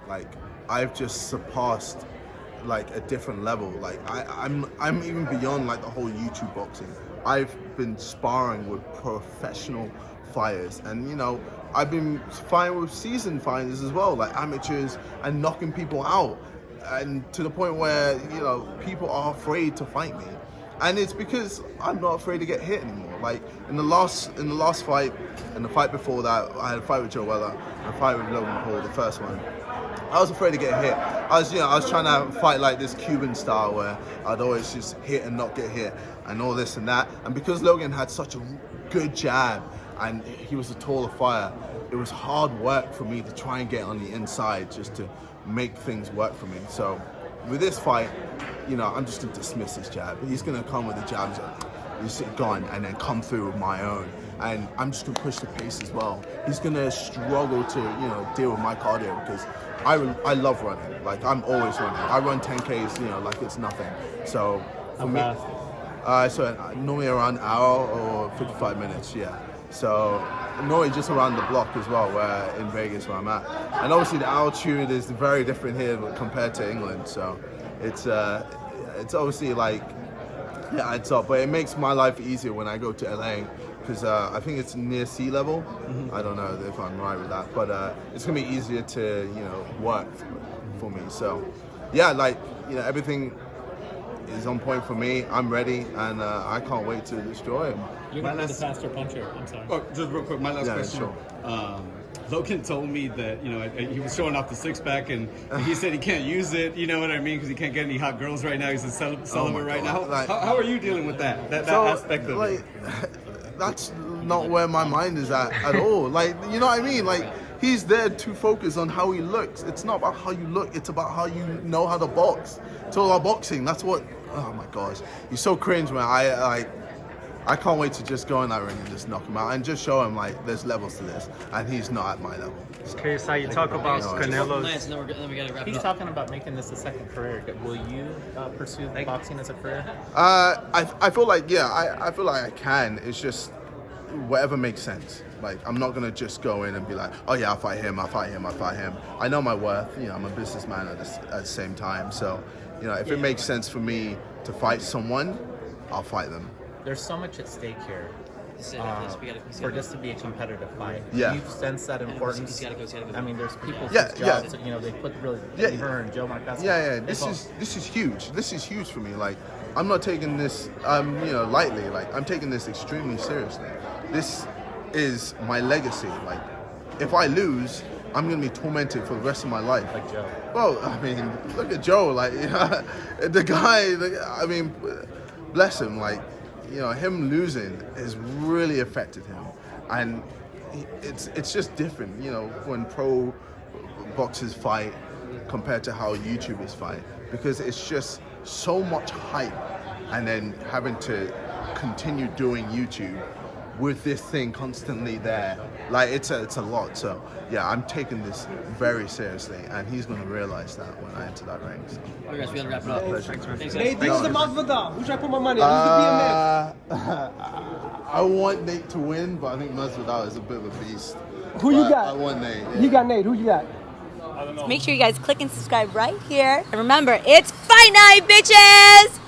like I've just surpassed like a different level. Like I'm even beyond like the whole YouTube boxing. I've been sparring with professional fighters, and you know, I've been fighting with seasoned fighters as well, like amateurs, and knocking people out, and to the point where, you know, people are afraid to fight me. And it's because I'm not afraid to get hit anymore. Like in the last fight, and the fight before that, I had a fight with Joe Weller, and a fight with Logan Paul, the first one. I was afraid to get hit. I was trying to fight like this Cuban style where I'd always just hit and not get hit and all this and that. And because Logan had such a good jab and he was a taller fighter, it was hard work for me to try and get on the inside just to make things work for me. So with this fight, you know, I'm just going to dismiss his jab. He's going to come with the jabs, he's gone, and then come through with my own. And I'm just going to push the pace as well. He's going to struggle to, you know, deal with my cardio because I love running. Like, I'm always running. I run 10Ks, you know, like it's nothing. So for me, so normally around an hour or 55 minutes, yeah. So normally just around the block as well, where in Vegas where I'm at. And obviously the altitude is very different here compared to England. So it's obviously like, yeah, it's up, but it makes my life easier when I go to LA because I think it's near sea level. Mm-hmm. I don't know if I'm right with that, but it's gonna be easier to, you know, work for me. So yeah, like, you know, everything is on point for me. I'm ready, and I can't wait to destroy him. You're gonna be the faster puncher. I'm sorry. Oh, just real quick, my last question. Sure. Logan told me that, you know, he was showing off the six-pack, and he said he can't use it, you know what I mean, because he can't get any hot girls right now. He's in celibate right now. Like, how are you dealing with that aspect of it? That's not where my mind is at all. Like, you know what I mean? Like, he's there to focus on how he looks. It's not about how you look. It's about how you know how to box. It's all about boxing. That's what, oh my gosh. He's so cringe, man. I can't wait to just go in that ring and just knock him out and just show him, like, there's levels to this, and he's not at my level. KSI, you talk about Canelo's. Lance, and then we gotta wrap it up. He's talking about making this a second career. Will you pursue boxing as a career? I feel like, yeah, I feel like I can. It's just whatever makes sense. Like, I'm not gonna just go in and be like, oh yeah, I'll fight him. I know my worth. You know, I'm a businessman at the same time. So, you know, if it makes sense for me to fight someone, I'll fight them. There's so much at stake here for this to be a competitive fight. Yeah. You sense that importance. He's gotta go. I mean, there's people's Yeah, jobs. yeah. You know, they put really Eddie Hearn, Joe Marcus. Yeah. This is huge. This is huge for me. Like, I'm not taking this, you know, lightly. Like, I'm taking this extremely seriously. This is my legacy. Like, if I lose, I'm gonna be tormented for the rest of my life. Like Joe. Well, I mean, look at Joe. Like, the guy. I mean, bless him. Like, you know, him losing has really affected him, and it's just different. You know, when pro boxers fight compared to how YouTubers fight, because it's just so much hype, and then having to continue doing YouTube with this thing constantly there, like it's a lot. So yeah, I'm taking this very seriously, and he's going to realize that when I enter that ring. So. All right, guys, we gotta wrap it up. Thanks, Nate, this is the Masvidal. Who should I put my money on? Who's the BMF? I want Nate to win, but I think Masvidal is a bit of a beast. Who you got? I want Nate. Yeah. You got Nate. Who you got? Make sure you guys click and subscribe right here. And remember, it's fight night, bitches!